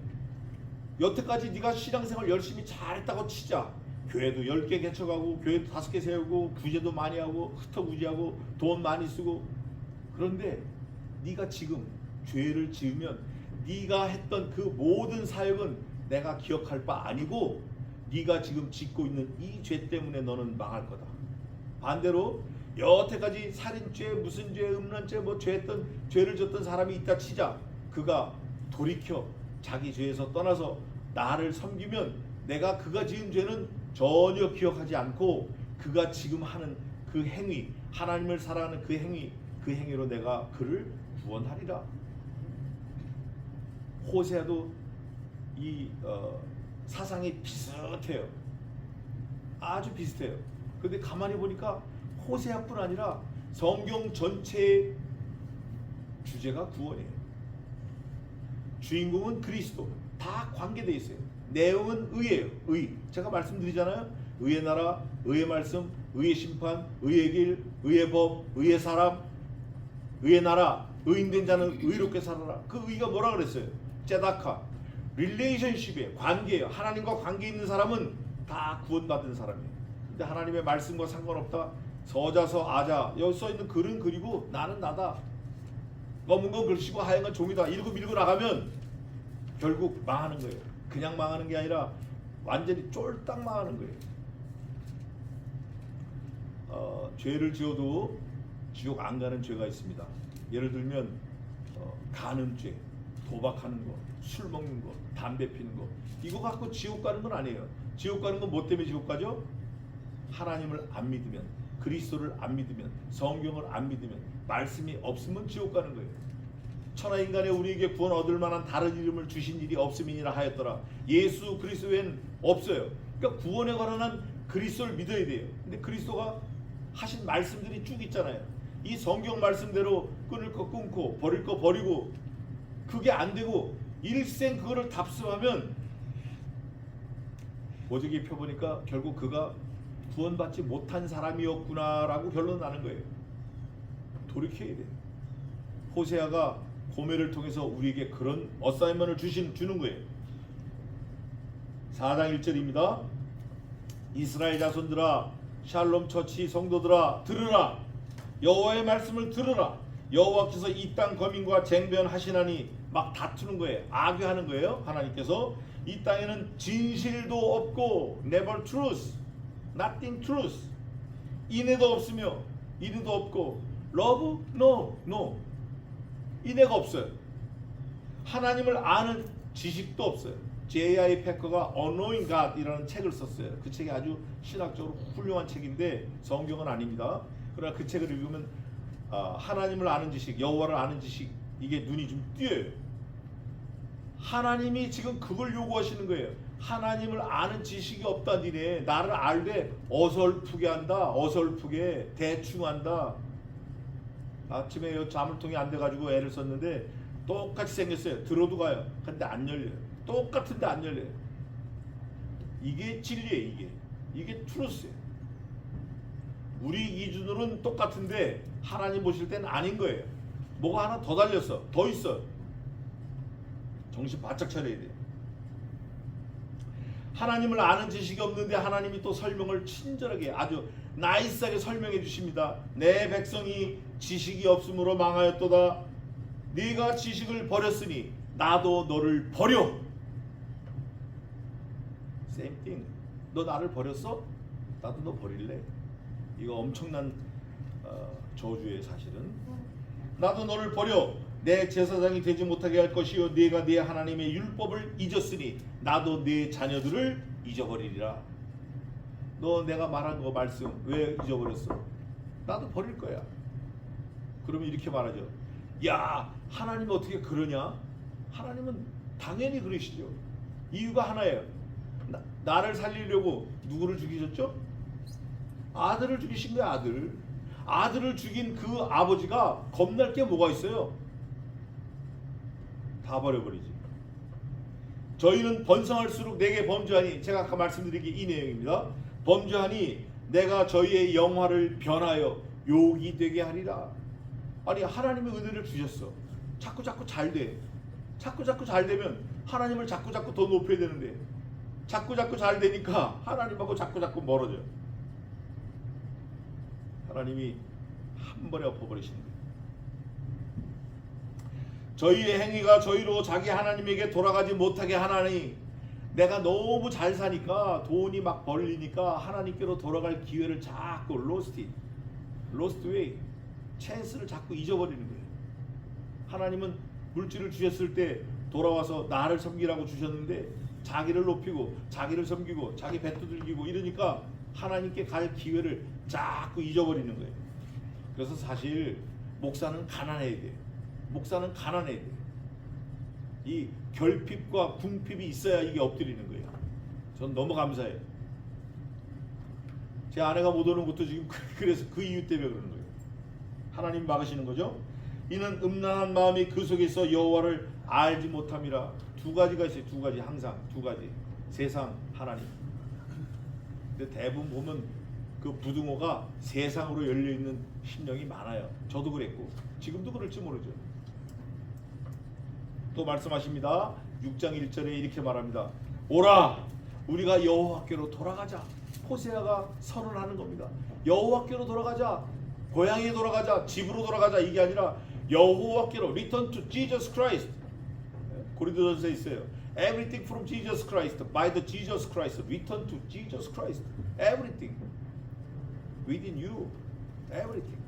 여태까지 네가 신앙생활 열심히 잘했다고 치자. 교회도 10개 개척하고 교회도 5개 세우고 구제도 많이 하고 흩어구제하고 돈 많이 쓰고. 그런데 네가 지금 죄를 지으면 네가 했던 그 모든 사역은 내가 기억할 바 아니고 네가 지금 짓고 있는 이 죄 때문에 너는 망할 거다. 반대로 여태까지 살인죄, 무슨 죄, 음란죄, 뭐 죄했던 죄를 졌던 사람이 있다 치자. 그가 돌이켜 자기 죄에서 떠나서 나를 섬기면 내가 그가 지은 죄는 전혀 기억하지 않고 그가 지금 하는 그 행위, 하나님을 사랑하는 그 행위, 그 행위로 내가 그를 구원하리라. 호세아도 이 사상이 비슷해요. 아주 비슷해요. 근데 가만히 보니까 호세아뿐 아니라 성경 전체의 주제가 구원이에요. 주인공은 그리스도. 다 관계되어 있어요. 내용은 의예요. 의. 제가 말씀드리잖아요. 의의 나라, 의의 말씀, 의의 심판, 의의 길, 의의 법, 의의 사람, 의의 나라, 의인된 자는 의롭게 살아라. 그 의가 뭐라 그랬어요? 제다카. 릴레이션십이에요. 관계예요. 하나님과 관계 있는 사람은 다 구원받은 사람이에요. 근데 하나님의 말씀과 상관없다. 서자서 아자. 여기 써있는 글은 글이고 나는 나다. 검은 건 글씨고 하얀 건 종이다. 밀고 나가면 결국 망하는 거예요. 그냥 망하는 게 아니라 완전히 쫄딱 망하는 거예요. 죄를 지어도 지옥 안 가는 죄가 있습니다. 예를 들면 간음죄, 도박하는 거, 술 먹는 거, 담배 피는 거. 이거 갖고 지옥 가는 건 아니에요. 지옥 가는 건 뭐 때문에 지옥 가죠? 하나님을 안 믿으면, 그리스도를 안 믿으면, 성경을 안 믿으면, 말씀이 없으면 지옥 가는 거예요. 천하인간에 우리에게 구원 얻을 만한 다른 이름을 주신 일이 없음이니라 하였더라. 예수 그리스도 외엔 없어요. 그러니까 구원에 관한 그리스도를 믿어야 돼요. 근데 그리스도가 하신 말씀들이 쭉 있잖아요. 이 성경 말씀대로 끊을 거 끊고 버릴 거 버리고 그게 안 되고 일생 그거를 답습하면 어저께 펴보니까 결국 그가 구원받지 못한 사람이었구나라고 결론 나는 거예요. 돌이켜야 돼요. 호세아가 고멜을 통해서 우리에게 그런 어사인먼을 주는 거예요. 4장 1절입니다. 이스라엘 자손들아, 샬롬 처치 성도들아, 들으라. 여호와의 말씀을 들으라. 여호와께서 이 땅 거민과 쟁변하시나니 막 다투는 거예요. 악유하는 거예요. 하나님께서 이 땅에는 진실도 없고 never truth, nothing truth. 인애도 없으며 인애도 없고 love no. 인애가 없어요. 하나님을 아는 지식도 없어요. J.I. 패커가 Unknowing God이라는 책을 썼어요. 그 책이 아주 신학적으로 훌륭한 책인데 성경은 아닙니다. 그러나 그 책을 읽으면 하나님을 아는 지식, 여호와를 아는 지식, 이게 눈이 좀 띄어요. 하나님이 지금 그걸 요구하시는 거예요. 하나님을 아는 지식이 없다. 니네 나를 알되 어설프게 한다. 어설프게 대충 한다. 아침에 자물통이 안 돼가지고 애를 썼는데 똑같이 생겼어요. 들어도 가요. 근데 안 열려요. 똑같은데 안 열려요. 이게 진리예요. 이게 트루스예요. 우리 기준으로는 똑같은데 하나님 보실 때는 아닌 거예요. 뭐가 하나 더 달렸어. 더 있어. 정신 바짝 차려야 돼요. 하나님을 아는 지식이 없는데 하나님이 또 설명을 친절하게 아주 나이스하게 설명해 주십니다. 내 백성이 지식이 없으므로 망하였도다. 네가 지식을 버렸으니 나도 너를 버려. Same thing. 너 나를 버렸어? 나도 너 버릴래. 이거 엄청난 저주의 사실은. 나도 너를 버려. 내 제사장이 되지 못하게 할 것이요 네가 네 하나님의 율법을 잊었으니 나도 네 자녀들을 잊어버리리라. 너 내가 말한 거 말씀 왜 잊어버렸어? 나도 버릴 거야. 그러면 이렇게 말하죠. 야, 하나님은 어떻게 그러냐? 하나님은 당연히 그러시죠. 이유가 하나예요. 나를 살리려고 누구를 죽이셨죠? 아들을 죽이신 거야. 아들을 죽인 그 아버지가 겁날 게 뭐가 있어요? 다 버려버리지. 저희는 번성할수록 내게 범죄하니, 제가 아까 말씀드린 게 이 내용입니다. 범죄하니 내가 저희의 영화를 변하여 욕이 되게 하리라. 아니 하나님의 은혜를 주셨어. 자꾸 잘 돼. 자꾸 잘 되면 하나님을 자꾸 더 높여야 되는데 자꾸 잘 되니까 하나님하고 자꾸 멀어져요. 하나님이 한 번에 엎어버리시는 거예요. 저희의 행위가 저희로 자기 하나님에게 돌아가지 못하게 하나니 내가 너무 잘 사니까 돈이 막 벌리니까 하나님께로 돌아갈 기회를 자꾸 lost way, 찬스를 자꾸 잊어버리는 거예요. 하나님은 물질을 주셨을 때 돌아와서 나를 섬기라고 주셨는데 자기를 높이고 자기를 섬기고 자기 배 두들기고 이러니까 하나님께 갈 기회를 자꾸 잊어버리는 거예요. 그래서 사실 목사는 가난해야 돼요. 목사는 가난해야 돼요. 이 결핍과 궁핍이 있어야 이게 엎드리는 거예요. 전 너무 감사해요. 제 아내가 못 오는 것도 지금 그래서 그 이유 때문에 그러는 거예요. 하나님 막으시는 거죠. 이는 음란한 마음이 그 속에서 여호와를 알지 못함이라. 두 가지가 있어요. 두 가지, 항상 두 가지. 세상, 하나님. 근데 대부분 보면 그 부등호가 세상으로 열려 있는 심령이 많아요. 저도 그랬고 지금도 그럴지 모르죠. 또 말씀하십니다. 6장 1절에 이렇게 말합니다. 오라, 우리가 여호와께로 돌아가자. 호세아가 선언하는 겁니다. 여호와께로 돌아가자. 고향에 돌아가자. 집으로 돌아가자. 이게 아니라 여호와께로, Return to Jesus Christ. 고린도전서에 있어요. Everything from Jesus Christ, by the Jesus Christ, return to Jesus Christ. Everything within you, everything.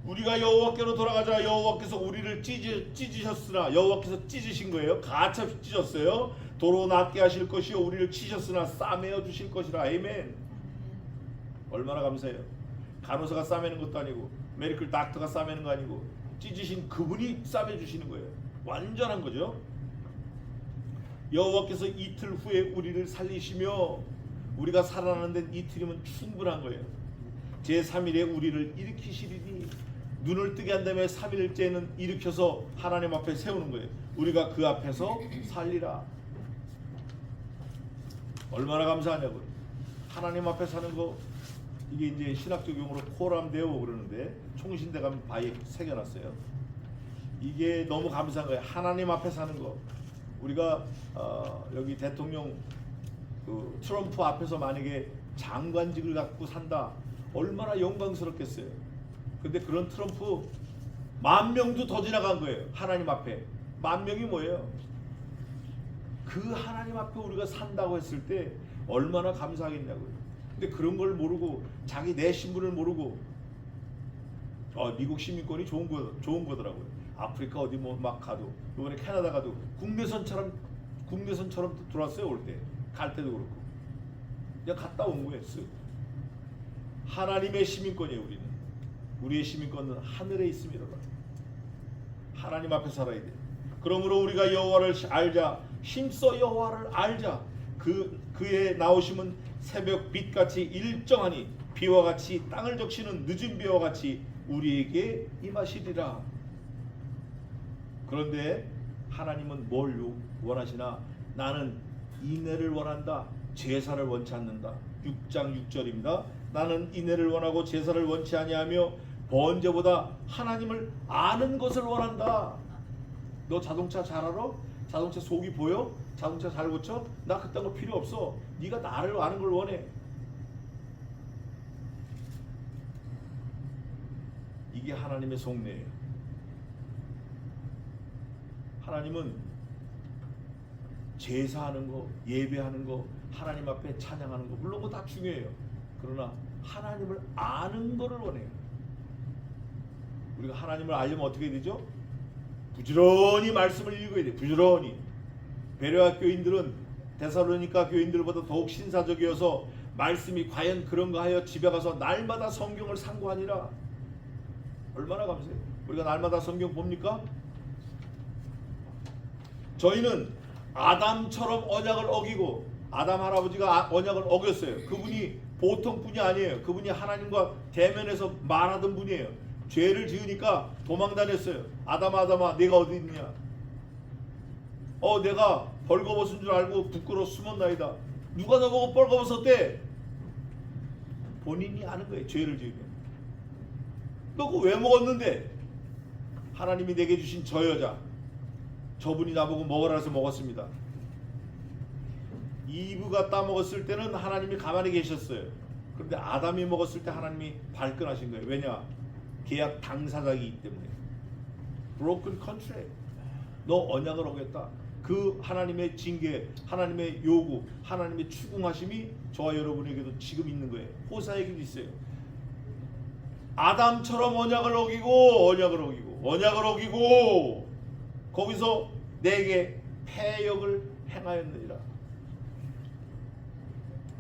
우리가 여호와께로 돌아가자. 여호와께서 우리를 찢으셨으나, 여호와께서 찢으신 거예요. 가차없이 찢었어요. 도로 낫게 하실 것이요 우리를 치셨으나 싸매어 주실 것이라. 아멘. 얼마나 감사해요. 간호사가 싸매는 것도 아니고 메디컬 닥터가 싸매는 거 아니고 찢으신 그분이 싸매 주시는 거예요. 완전한 거죠. 여호와께서 이틀 후에 우리를 살리시며, 우리가 살아나는 데는 이틀이면 충분한 거예요. 제3일에 우리를 일으키시리니, 눈을 뜨게 한 다음에 3일째는 일으켜서 하나님 앞에 세우는 거예요. 우리가 그 앞에서 살리라. 얼마나 감사하냐고요. 하나님 앞에 사는 거, 이게 이제 신학적 용어로 코람 데오 그러는데 총신대 가면 바에 새겨놨어요. 이게 너무 감사한 거예요. 하나님 앞에 사는 거. 우리가 여기 대통령 그 트럼프 앞에서 만약에 장관직을 갖고 산다, 얼마나 영광스럽겠어요. 근데 그런 트럼프 10,000명도 더 지나간 거예요. 하나님 앞에 10,000명이 뭐예요? 그 하나님 앞에 우리가 산다고 했을 때 얼마나 감사하겠냐고요. 근데 그런 걸 모르고 자기 내 신분을 모르고 미국 시민권이 좋은 거더라고요. 아프리카 어디 뭐 막 가도, 이번에 캐나다 가도 국내선처럼 들어왔어요. 올 때, 갈 때도 그렇고 그냥 갔다 온 거예요. 하나님의 시민권이에요. 우리의 시민권은 하늘에 있습니다. 하나님 앞에 살아야 돼. 그러므로 우리가 여호와를 알자. 힘써 여호와를 알자. 그의 나오심은 새벽 빛같이 일정하니 비와 같이 땅을 적시는 늦은 비와 같이 우리에게 임하시리라. 그런데 하나님은 뭘 원하시나? 나는 인애를 원한다. 제사를 원치 않는다. 6장 6절입니다. 나는 인애를 원하고 제사를 원치 아니하며 번제보다 하나님을 아는 것을 원한다. 너 자동차 잘 알아? 자동차 속이 보여? 자동차 잘 고쳐? 나 그딴 거 필요 없어. 네가 나를 아는 걸 원해. 이게 하나님의 속내예요. 하나님은 제사하는 거, 예배하는 거, 하나님 앞에 찬양하는 거, 물론 그거 다 중요해요. 그러나 하나님을 아는 거를 원해요. 우리가 하나님을 알려면 어떻게 되죠? 부지런히 말씀을 읽어야 돼요. 부지런히. 베레아 교인들은 데살로니가 교인들보다 더욱 신사적이어서 말씀이 과연 그런가 하여 집에 가서 날마다 성경을 상고하니라. 얼마나 감사해요. 우리가 날마다 성경 봅니까? 저희는 아담처럼 언약을 어기고, 아담 할아버지가 언약을 어겼어요. 그분이 보통 분이 아니에요. 그분이 하나님과 대면해서 말하던 분이에요. 죄를 지으니까 도망 다녔어요. 아담아 내가 어디 있느냐? 내가 벌거벗은 줄 알고 부끄러워 숨었나이다. 누가 너보고 벌거벗었대? 본인이 아는 거예요. 죄를 지으면. 너 그거 왜 먹었는데? 하나님이 내게 주신 저 여자, 저분이 나보고 먹으라 해서 먹었습니다. 이브가 따먹었을 때는 하나님이 가만히 계셨어요. 그런데 아담이 먹었을 때 하나님이 발끈하신 거예요. 왜냐? 계약 당사자이기 때문에. Broken contract. 너 언약을 어겼다. 그 하나님의 징계, 하나님의 요구, 하나님의 추궁하심이 저와 여러분에게도 지금 있는 거예요. 호사에게도 있어요. 아담처럼 언약을 어기고 거기서 내게 패역을 행하였느니라.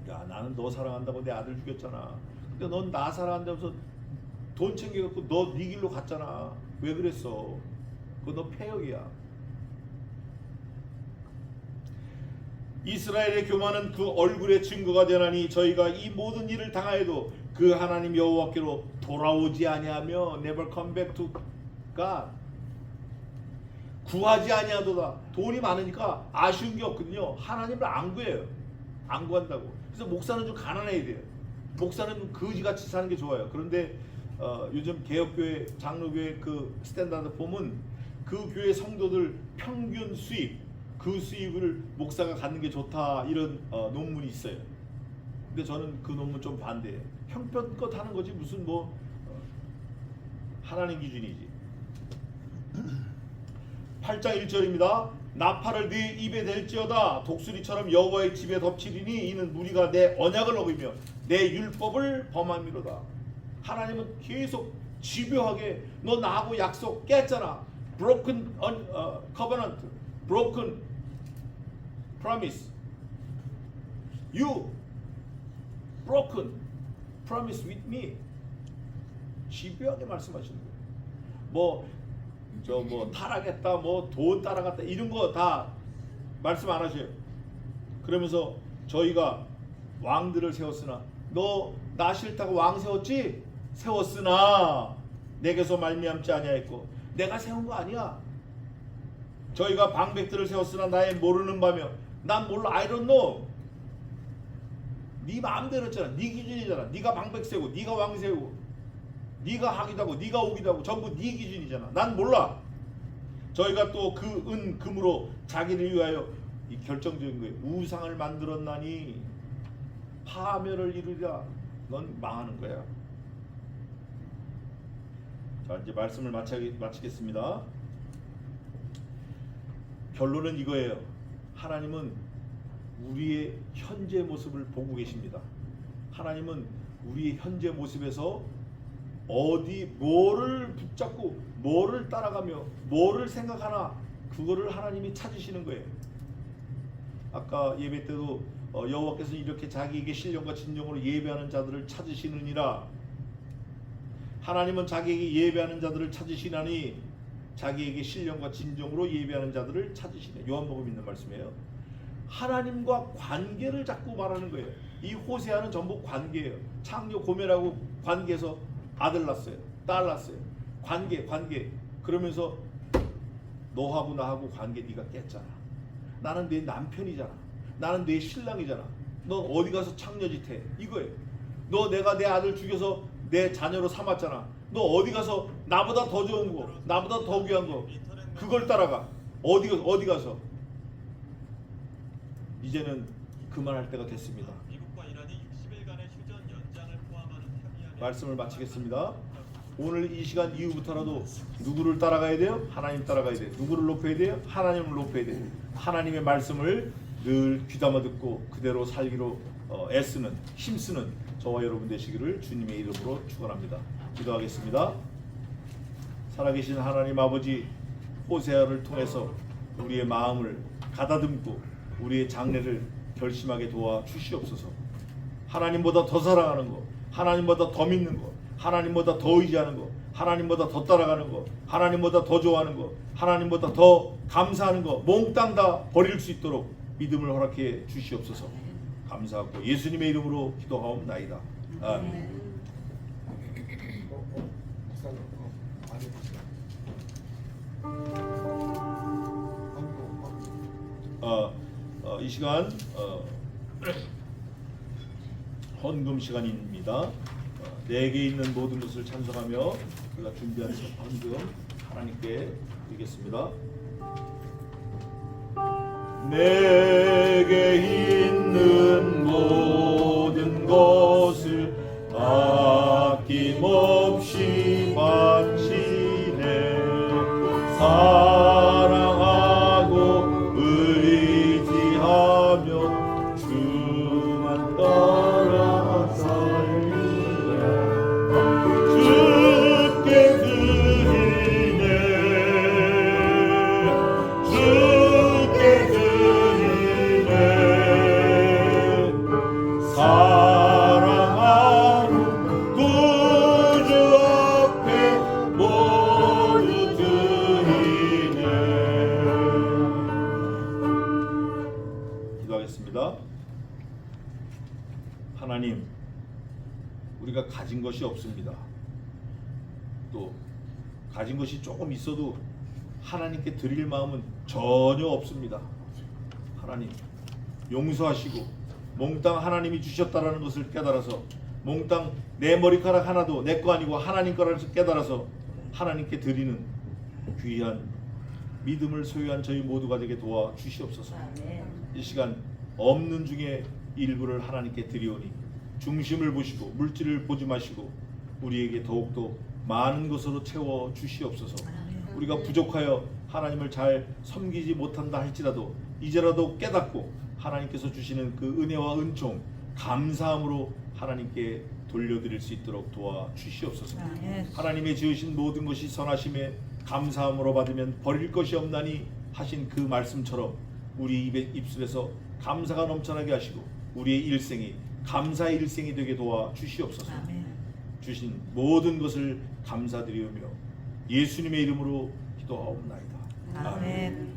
야, 나는 너 사랑한다고 내 아들 죽였잖아. 근데 넌 나 사랑한다면서 돈 챙겨갖고 너 네 길로 갔잖아. 왜 그랬어? 그거 너 패역이야. 이스라엘의 교만은 그 얼굴의 증거가 되나니 저희가 이 모든 일을 당하여도 그 하나님 여호와께로 돌아오지 아니하며 never come back to God. 구하지 아니하도다. 돈이 많으니까 아쉬운 게 없거든요. 하나님을 안 구해요. 안 구한다고. 그래서 목사는 좀 가난해야 돼요. 목사는 거지같이 사는 게 좋아요. 그런데 요즘 개혁교회, 장로교회 그 스탠다드 보면 그 교회 성도들 평균 수입, 그 수입을 목사가 갖는 게 좋다 이런 논문이 있어요. 근데 저는 그 논문 좀 반대해요. 형편껏 하는 거지 무슨 뭐 하나님 기준이지. 8장 1절입니다. 나팔을 네 입에 댈지어다 독수리처럼 여호와의 집에 덮치리니 이는 무리가 내 언약을 어기며 내 율법을 범함이로다. 하나님은 계속 집요하게 너 나하고 약속 깼잖아. broken covenant, broken promise. You broken promise with me. 집요하게 말씀하시는 거예요. 뭐 타락했다, 뭐 돈 따라갔다 이런 거 다 말씀 안 하셔요. 그러면서 저희가 왕들을 세웠으나 너 나 싫다고 왕 세웠지? 세웠으나 내게서 말미암지 아니하였고 내가 세운 거 아니야. 저희가 방백들을 세웠으나 나의 모르는 바며 난 몰라. I don't know. 네 마음대로 했잖아. 네 기준이잖아. 네가 방백 세우고 네가 왕 세우고 네가 하기도 하고 네가 오기도 하고 전부 네 기준이잖아. 난 몰라. 저희가 또 그 은 금으로 자기를 위하여 이 결정적인 거예요. 우상을 만들었나니 파멸을 이루리라. 넌 망하는 거야. 자, 이제 말씀을 마치겠습니다. 결론은 이거예요. 하나님은 우리의 현재 모습을 보고 계십니다. 하나님은 우리의 현재 모습에서 뭐를 붙잡고 뭐를 따라가며 뭐를 생각하나 그거를 하나님이 찾으시는 거예요. 아까 예배 때도 여호와께서 이렇게 자기에게 신령과 진정으로 예배하는 자들을 찾으시느니라. 하나님은 자기에게 예배하는 자들을 찾으시나니 자기에게 신령과 진정으로 예배하는 자들을 찾으시네. 요한복음 있는 말씀이에요. 하나님과 관계를 자꾸 말하는 거예요. 이 호세아는 전부 관계예요. 창조 고멜하고 관계에서 아들 낳았어요. 딸 낳았어요. 관계. 그러면서 너하고 나하고 관계 네가 깼잖아. 나는 내 남편이잖아. 나는 내 신랑이잖아. 너 어디 가서 창녀짓 해. 이거예요. 너 내가 내 아들 죽여서 내 자녀로 삼았잖아. 너 어디 가서 나보다 더 좋은 거, 나보다 더 귀한 거 그걸 따라가. 어디 가서. 이제는 그만할 때가 됐습니다. 말씀을 마치겠습니다. 오늘 이 시간 이후부터라도 누구를 따라가야 돼요? 하나님 따라가야 돼요. 누구를 높여야 돼요? 하나님을 높여야 돼요. 하나님의 말씀을 늘 귀담아 듣고 그대로 살기로 애쓰는, 힘쓰는 저와 여러분 되시기를 주님의 이름으로 축원합니다. 기도하겠습니다. 살아계신 하나님 아버지, 호세아를 통해서 우리의 마음을 가다듬고 우리의 장래를 결심하게 도와 주시옵소서. 하나님보다 더 사랑하는 것, 하나님보다 더 믿는 것, 하나님보다 더 의지하는 것, 하나님보다 더 따라가는 것, 하나님보다 더 좋아하는 것, 하나님보다 더 감사하는 것 몽땅 다 버릴 수 있도록 믿음을 허락해 주시옵소서. 감사하고 예수님의 이름으로 기도하옵나이다. 아멘. 이 시간 헌금 시간입니다. 내게 있는 모든 것을 찬송하며 우리가 준비한 헌금 하나님께 드리겠습니다. 내게 있는 모든 것을 아낌없이 바치네. 사랑하고 의지하며 주만 따라 살리라. 주께 드리네. 주께 드리네. 사랑하고 구주 앞에 모두 드리네. 기도하겠습니다. 하나님, 우리가 가진 것이 없습니다. 또 가진 것이 조금 있어도 하나님께 드릴 마음은 전혀 없습니다. 하나님, 용서하시고 몽땅 하나님이 주셨다라는 것을 깨달아서, 몽땅 내 머리카락 하나도 내 거 아니고 하나님 거라는 것을 깨달아서 하나님께 드리는 귀한 믿음을 소유한 저희 모두가 되게 도와 주시옵소서. 이 시간 없는 중에 일부를 하나님께 드리오니 중심을 보시고 물질을 보지 마시고 우리에게 더욱더 많은 것으로 채워 주시옵소서. 우리가 부족하여 하나님을 잘 섬기지 못한다 할지라도 이제라도 깨닫고 하나님께서 주시는 그 은혜와 은총, 감사함으로 하나님께 돌려드릴 수 있도록 도와 주시옵소서. 하나님의 지으신 모든 것이 선하심에 감사함으로 받으면 버릴 것이 없나니 하신 그 말씀처럼 우리 입술에서 감사가 넘쳐나게 하시고 우리의 일생이 감사의 일생이 되게 도와 주시옵소서. 주신 모든 것을 감사드리오며 예수님의 이름으로 기도하옵나이다. 아멘.